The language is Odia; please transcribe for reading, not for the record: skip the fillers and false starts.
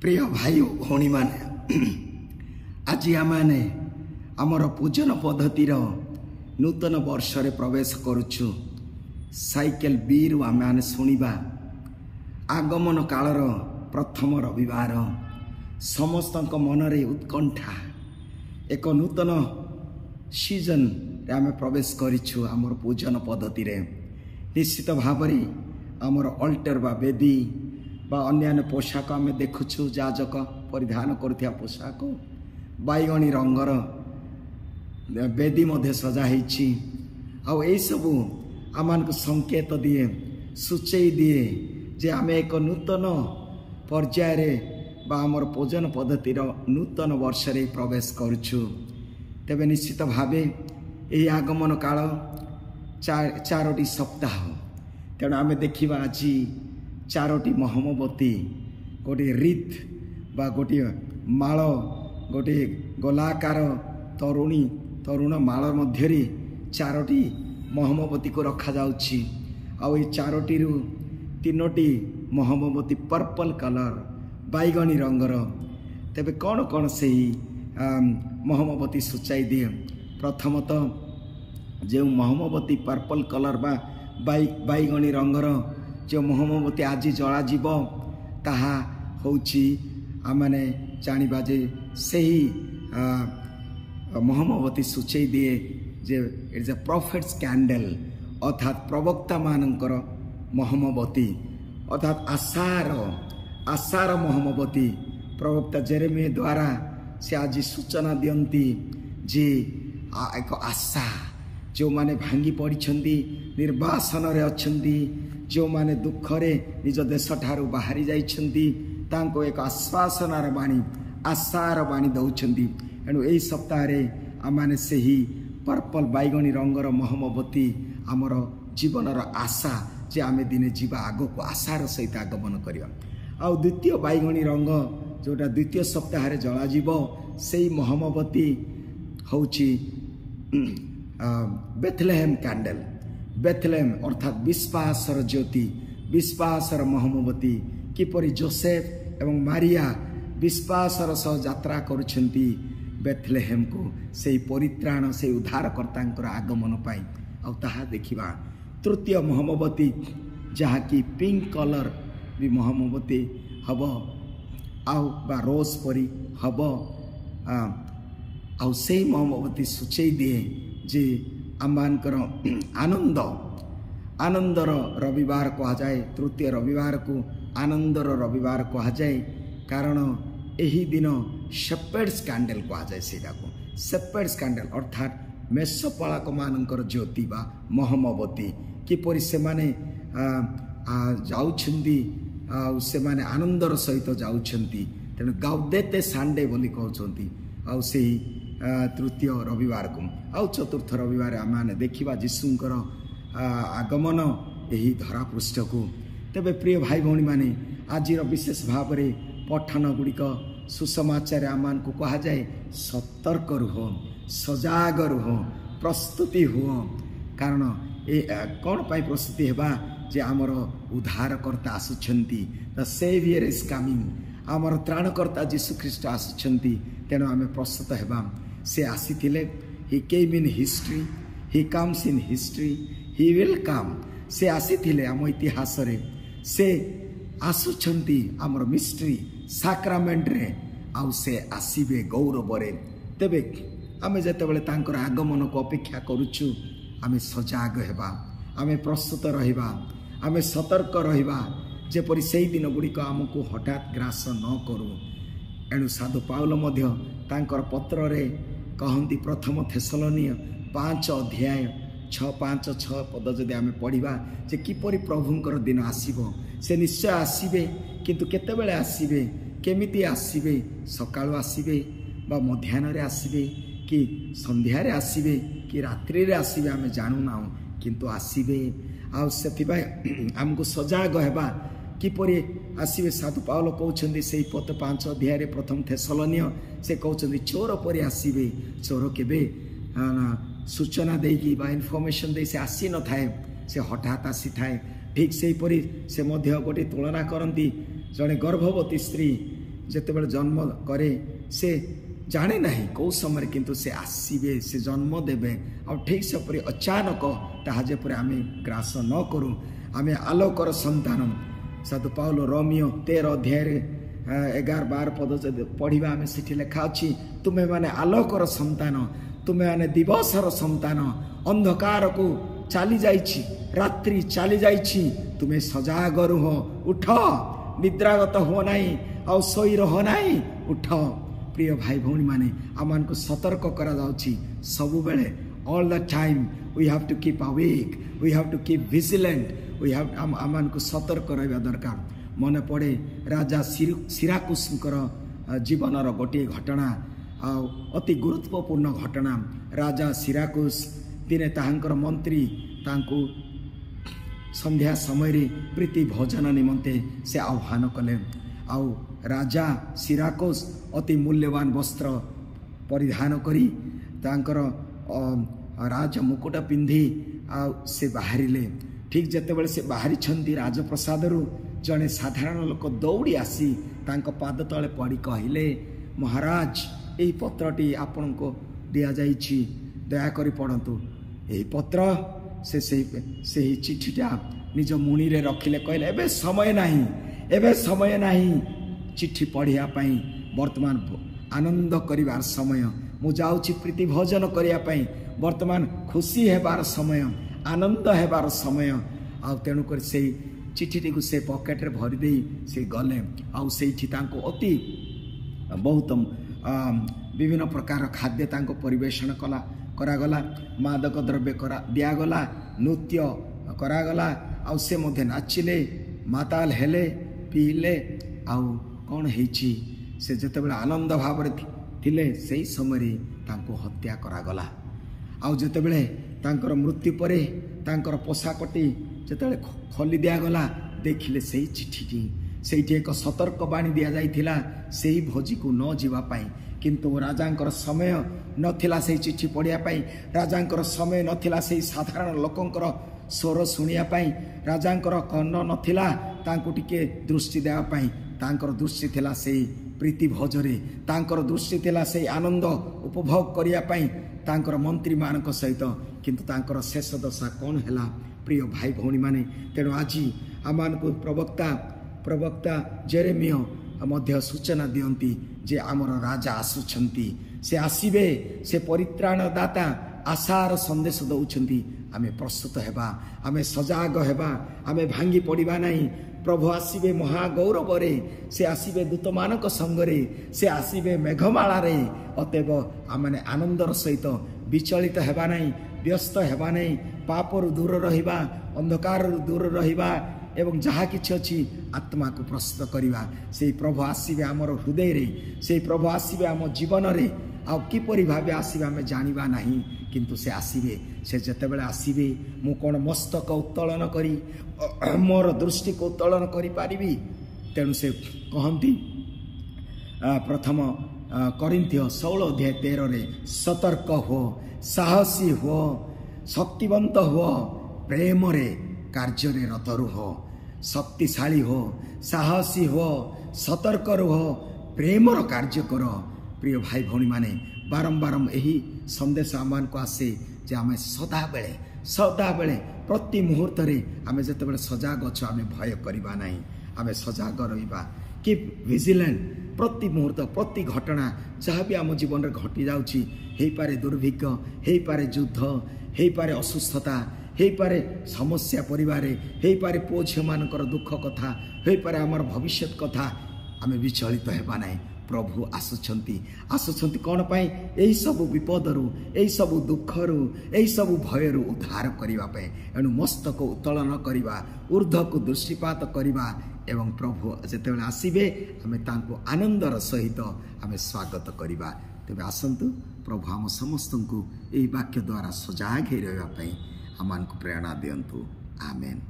प्रिय भाई भौणी माने आज आमे आमर पूजन पद्धतिर नूतन वर्ष रे प्रवेश करुछु। साइकेल बीर आमे शुणा आगमन कालर प्रथम रविवार समस्त मन रे उत्कंठा एक नूतन सीजन रे आमे प्रवेश करिछु। आमर पूजन पद्धति रे निश्चित भाव आमर अल्टर बा वेदी बा अन्यान्य पोशाक आम देखुछु। जाजक परिधान करुथिया पोशाक बैगणी रंगर वेदी मध्य सजा होईछि। आउ एई सबु आमानक संकेत दिए सूचई दिए जे आमे एक नूतन पर्याय रे बा आमर पूजन पद्धतिर नूतन वर्ष रे प्रवेश करुछु। तेबे निश्चित भावे एई आगमन काल चारोटी सप्ताह तेणु आमे देखिबा आज चारोटी महमबती गोटे रीत बा गोटे माल गोटे गोलाकार तरुण माल मध्य चारोटी महमबती को रखा जाउछि। आउ ए चारोटी रु तीनोटी महमबती पर्पल कलर बैगणी रंगर। तेबे कौन कौन से महमबती सूचाई दिए। प्रथमतः जो महमबती पर्पल कलर बा बैगणी रंगर जो महमबती आज जला जीव ताहा होउछि आमने जानिबा जे सही महमबती सूचई दिए जे it is a prophet's candle अर्थात प्रवक्ता मानकर महमबती अर्थात आशार महमबती प्रवक्ता जेरेमिया द्वारा से आज सूचना दियंती जे एक आशा जो माने भांगी पड़िछंती निर्वासन रे अछंती जो माने दुख रे निज देश ठारू बाहरी जाइछंती तांको एक आश्वासनार बाणी आशार बाणी दउछंती। एणु एई सप्ताह रे आमाने सेही पर्पल बैगणी रंगर महमबती आमर जीवनर आशा जे आमे दिने जीवा आगो को आशार सहित आगमन करिया। आ द्वितीय बैगणी रंग जोटा द्वितीय सप्ताह रे जला जीव सेही महमबती होउछि बेथलेहेम कैंडल। बेथलेहेम अर्थात विश्वासर ज्योति विश्वासर महमबती किपरि जोसेफ एवं मारिया विश्वासर सह यात्रा करुछंती बेथलेहेम को से परित्राण से उद्धारकर्तांकर आगमन पाई। आ ताहा देखिबा तृतीय महमबती जहाँकि पिंक कलर भी महमबती हब आउ बा रोज परी हब आउ से महमबती सूचई दिए जे आमानकर आनंदर रविवार कहा जाए। तृतीय रविवार को आनंदर रविवार कहा जाए कारण एही दिन शेपर्ड्स कैंडल कहा जाए। सेटा को शेपर्ड्स कैंडल अर्थात मेषपालक मानकर ज्योति बा महमबती किपरि से माने जाउछंती से माने आनंदर सहित जाउछंती तेणु गाउदेते संडे बोली कहउछंती। आउ सेही तृतीय रविवार को आउ चतुर्थ रविवार आमे देखिबा यीशुंकर आगमन यही धरा पृष्ठ को। तेबे प्रिय भाई भौणी माने आज विशेष भाव में पठन गुड़िक सुसमाचार आमान को कहा जाए सतर्क रुह सजाग रुह प्रस्तुति हुआ कारण ए कौन पाई प्रस्तुति हेबा जे आमर उद्धारकर्ता आसुछंती द सेवियर इज कमिंग आमर त्राणकर्ता जीशु ख्रीष्ट आसुछंती तेणु आमे प्रस्तुत हेबा। से आसीथिले he came in history he comes in history he will come. से आसीथिले आम इतिहास रे से आसुछंती आमर मिस्ट्री साक्रामेंट रे आउ से आसीबे गौरव रे। तेबे आमे जेतेबेले तांकर आगमन को अपेक्षा करूछु आमे सजाग हेबा आमे प्रस्तुत रहिबा आमे सतर्क रहिबा जेपरि सेही दिन गुड़िक आमको हठात ग्रास न करू। एणु साधु पाउल मध्य तांकर पत्र रे कहंती प्रथम थेसलोनिय 5 अध्याय 6-5-6 पद जदि आमे पढ़िबा जे किपरि प्रभुंकर दिन आसीबो से निश्चय आसीबे किंतु केतेबेले आसीबे केमिति आसीबे सकाळो आसीबे बा मध्याह्न रे आसीबे कि संध्या रे आसीबे कि रात्रि रे आसीबे आमे जानु नाउ किंतु आसीबे। आ सेथिबाय हमको सजाग हेबा किपरि आसीबे। साधु पाउल कहउछंती सेही पद 5 अध्याय रे प्रथम थेसलोनिय से कहउछंती चोर परि आसीबे। चोर केबे सूचना देकी बा इनफॉरमेशन दे से आसी न थाए से हठात आसी थाए। ठीक से परि से मध्य गोटे तुलना करती जड़े गर्भवती स्त्री ଯେତେବେଳେ ଜନ୍ମ କରେ ସେ ଜାଣେ ନାହିଁ କେଉଁ ସମୟରେ କିନ୍ତୁ ସେ ଆସିବେ, ସେ ଜନ୍ମ ଦେବେ। ଆଉ ଠିକ୍ ସେପରି ଅଚାନକ ତାହା ଯେପରି ଆମେ ଗ୍ରାସ ନ କରୁ। ଆମେ ଆଲୋକର ସନ୍ତାନ। ସାଧୁ ପାଉଲ ରୋମିଓ 13 ଅଧ୍ୟାୟରେ 11-12 ପଦ ଯଦି ପଢ଼ିବା ଆମେ ସେଠି ଲେଖା ଅଛି, ତୁମେମାନେ ଆଲୋକର ସନ୍ତାନ, ତୁମେମାନେ ଦିବସର ସନ୍ତାନ। ଅନ୍ଧକାରକୁ ଚାଲି ଯାଇଛି, ରାତ୍ରି ଚାଲି ଯାଇଛି, ତୁମେ ସଜାଗ ରୁହ, ଉଠ, ନିଦ୍ରାଗତ ହୁଅ ନାହିଁ, ଆଉ ଶୋଇ ରହ ନାହିଁ, ଉଠ। ପ୍ରିୟ ଭାଇ ଭଉଣୀମାନେ, ଆମମାନଙ୍କୁ ସତର୍କ କରାଯାଉଛି ସବୁବେଳେ, all the time we have to keep awake, we have to keep vigilant, we have ଆମମାନଙ୍କୁ ସତର୍କ ରହିବା ଦରକାର। ମନେ ପଡ଼େ ରାଜା ସିରାକୁସଙ୍କର ଜୀବନର ଗୋଟିଏ ଘଟଣା, ଆଉ ଅତି ଗୁରୁତ୍ୱପୂର୍ଣ୍ଣ ଘଟଣା। ରାଜା ସିରାକୁସ ଦିନେ ତାହାଙ୍କର ମନ୍ତ୍ରୀ ତାଙ୍କୁ ସନ୍ଧ୍ୟା ସମୟରେ ପ୍ରୀତି ଭୋଜନ ନିମନ୍ତେ ସେ ଆହ୍ୱାନ କଲେ। ଆଉ ରାଜା ସିରାକୁସ ଅତି ମୂଲ୍ୟବାନ ବସ୍ତ୍ର ପରିଧାନ କରି ତାଙ୍କର ରାଜ ମୁକୁଟ ପିନ୍ଧି ଆଉ ସେ ବାହାରିଲେ। ଠିକ୍ ଯେତେବେଳେ ସେ ବାହାରିଛନ୍ତି ରାଜପ୍ରସାଦରୁ, ଜଣେ ସାଧାରଣ ଲୋକ ଦୌଡ଼ି ଆସି ତାଙ୍କ ପାଦ ତଳେ ପଡ଼ି କହିଲେ, ମହାରାଜ, ଏହି ପତ୍ରଟି ଆପଣଙ୍କୁ ଦିଆଯାଇଛି, ଦୟାକରି ପଢ଼ନ୍ତୁ। ଏହି ପତ୍ର ସେ ସେହି ଚିଠିଟା ନିଜ ମୁଣିରେ ରଖିଲେ, କହିଲେ, ଏବେ ସମୟ ନାହିଁ, ଏବେ ସମୟ ନାହିଁ ଚିଠି ପଢ଼ିବା ପାଇଁ, ବର୍ତ୍ତମାନ ଆନନ୍ଦ କରିବାର ସମୟ। ମୁଁ ଯାଉଛି ପ୍ରୀତି ଭୋଜନ କରିବା ପାଇଁ, ବର୍ତ୍ତମାନ ଖୁସି ହେବାର ସମୟ, ଆନନ୍ଦ ହେବାର ସମୟ। ଆଉ ତେଣୁକରି ସେଇ ଚିଠିଟିକୁ ସେ ପକେଟରେ ଭରିଦେଇ ସେ ଗଲେ। ଆଉ ସେଇଠି ତାଙ୍କୁ ଅତି ବହୁତ ବିଭିନ୍ନ ପ୍ରକାର ଖାଦ୍ୟ ତାଙ୍କୁ ପରିବେଷଣ କରାଗଲା, ମାଦକ ଦ୍ରବ୍ୟ ଦିଆଗଲା, ନୃତ୍ୟ କରାଗଲା, ଆଉ ସେ ମଧ୍ୟ ନାଚିଲେ, ମାତାଲ ହେଲେ, ପିଇଲେ। ଆଉ କ'ଣ ହେଇଛି, ସେ ଯେତେବେଳେ ଆନନ୍ଦ ଭାବରେ ଥିଲେ ସେହି ସମୟରେ ତାଙ୍କୁ ହତ୍ୟା କରାଗଲା। ଆଉ ଯେତେବେଳେ ତାଙ୍କର ମୃତ୍ୟୁ ପରେ ତାଙ୍କର ପୋଷାକଟି ଯେତେବେଳେ ଖୋଲି ଦିଆଗଲା, ଦେଖିଲେ ସେହି ଚିଠିଟି। ସେଇଠି ଏକ ସତର୍କ ବାଣୀ ଦିଆଯାଇଥିଲା ସେହି ଭୋଜିକୁ ନ ଯିବା ପାଇଁ, କିନ୍ତୁ ରାଜାଙ୍କର ସମୟ ନଥିଲା ସେହି ଚିଠି ପଢ଼ିବା ପାଇଁ, ରାଜାଙ୍କର ସମୟ ନଥିଲା ସେହି ସାଧାରଣ ଲୋକଙ୍କର ସ୍ୱର ଶୁଣିବା ପାଇଁ, ରାଜାଙ୍କର କର୍ଣ୍ଣ ନଥିଲା ତାଙ୍କୁ ଟିକେ ଦୃଷ୍ଟି ଦେବା ପାଇଁ। ତାଙ୍କର ଦୃଷ୍ଟି ଥିଲା ସେହି ପ୍ରୀତି ଭୋଜରେ, ତାଙ୍କର ଦୃଷ୍ଟି ଥିଲା ସେହି ଆନନ୍ଦ ଉପଭୋଗ କରିବା ପାଇଁ ତାଙ୍କର ମନ୍ତ୍ରୀମାନଙ୍କ ସହିତ। କିନ୍ତୁ ତାଙ୍କର ଶେଷ ଦଶା କ'ଣ ହେଲା ପ୍ରିୟ ଭାଇ ଭଉଣୀମାନେ? ତେଣୁ ଆଜି ଆମମାନଙ୍କୁ ପ୍ରବକ୍ତା ଜେରେମିୟ ମଧ୍ୟ ସୂଚନା ଦିଅନ୍ତି ଯେ ଆମର ରାଜା ଆସୁଛନ୍ତି, ସେ ଆସିବେ, ସେ ପରିତ୍ରାଣ ଦାତା ଆଶାର ସନ୍ଦେଶ ଦେଉଛନ୍ତି। ଆମେ ପ୍ରସ୍ତୁତ ହେବା, ଆମେ ସଜାଗ ହେବା, ଆମେ ଭାଙ୍ଗି ପଡ଼ିବା ନାହିଁ। ପ୍ରଭୁ ଆସିବେ ମହାଗୌରବରେ, ସେ ଆସିବେ ଦୂତମାନଙ୍କ ସଙ୍ଗରେ, ସେ ଆସିବେ ମେଘମାଳାରେ। ଅତଏବ ଆମେ ଆନନ୍ଦର ସହିତ ବିଚଳିତ ହେବା ନାହିଁ, ବ୍ୟସ୍ତ ହେବା ନାହିଁ, ପାପରୁ ଦୂର ରହିବା, ଅନ୍ଧକାରରୁ ଦୂର ରହିବା ଏବଂ ଯାହା କିଛି ଅଛି ଆତ୍ମାକୁ ପ୍ରସ୍ତୁତ କରିବା। ସେହି ପ୍ରଭୁ ଆସିବେ ଆମର ହୃଦୟରେ, ସେହି ପ୍ରଭୁ ଆସିବେ ଆମ ଜୀବନରେ। ଆଉ କିପରି ଭାବେ ଆସିବେ ଆମେ ଜାଣିବା ନାହିଁ, କିନ୍ତୁ ସେ ଆସିବେ। ସେ ଯେତେବେଳେ ଆସିବେ, ମୁଁ କ'ଣ ମସ୍ତକ ଉତ୍ତୋଳନ କରି ମୋର ଦୃଷ୍ଟିକୁ ଉତ୍ତୋଳନ କରିପାରିବି? ତେଣୁ ସେ କହନ୍ତି ପ୍ରଥମ କରିନ୍ଥିୟ 16 ଅଧ୍ୟାୟ 13ରେ, ସତର୍କ ହୁଅ, ସାହସୀ ହୁଅ, ଶକ୍ତିବନ୍ତ ହୁଅ, ପ୍ରେମରେ କାର୍ଯ୍ୟରେ ରତ ରୁହ। ଶକ୍ତିଶାଳୀ ହୁଅ, ସାହସୀ ହୁଅ, ସତର୍କ ରୁହ, ପ୍ରେମର କାର୍ଯ୍ୟ କର। ପ୍ରିୟ ଭାଇ ଭଉଣୀମାନେ, ବାରମ୍ବାର ଏହି ସନ୍ଦେଶ ଆମମାନଙ୍କୁ ଆସେ ଯେ ଆମେ ସଦାବେଳେ ପ୍ରତି ମୁହୂର୍ତ୍ତରେ ଆମେ ଯେତେବେଳେ ସଜାଗ ଅଛୁ, ଆମେ ଭୟ କରିବା ନାହିଁ, ଆମେ ସଜାଗ ରହିବା। କିପ୍ ଭିଜିଲାଣ୍ଟ। ପ୍ରତି ମୁହୂର୍ତ୍ତ, ପ୍ରତି ଘଟଣା ଯାହା ବି ଆମ ଜୀବନରେ ଘଟି ଯାଉଛି, ହେଇପାରେ ଦୁର୍ଭିକ୍ଷ, ହେଇପାରେ ଯୁଦ୍ଧ, ହେଇପାରେ ଅସୁସ୍ଥତା, ହେଇପାରେ ସମସ୍ୟା ପରିବାରରେ, ହେଇପାରେ ପୁଅ ଝିଅମାନଙ୍କର ଦୁଃଖ କଥା, ହେଇପାରେ ଆମର ଭବିଷ୍ୟତ କଥା, ଆମେ ବିଚଳିତ ହେବା ନାହିଁ। ପ୍ରଭୁ ଆସୁଛନ୍ତି କ'ଣ ପାଇଁ? ଏହିସବୁ ବିପଦରୁ, ଏହିସବୁ ଦୁଃଖରୁ, ଏହିସବୁ ଭୟରୁ ଉଦ୍ଧାର କରିବା ପାଇଁ। ଏଣୁ ମସ୍ତକ ଉତ୍ତୋଳନ କରିବା, ଉର୍ଦ୍ଧ୍ୱକୁ ଦୃଷ୍ଟିପାତ କରିବା ଏବଂ ପ୍ରଭୁ ଯେତେବେଳେ ଆସିବେ ଆମେ ତାଙ୍କୁ ଆନନ୍ଦର ସହିତ ଆମେ ସ୍ୱାଗତ କରିବା। ତେବେ ଆସନ୍ତୁ, ପ୍ରଭୁ ଆମ ସମସ୍ତଙ୍କୁ ଏହି ବାକ୍ୟ ଦ୍ୱାରା ସଜାଗ ହୋଇ ରହିବା ପାଇଁ ଆମମାନଙ୍କୁ ପ୍ରେରଣା ଦିଅନ୍ତୁ। ଆମେନ୍।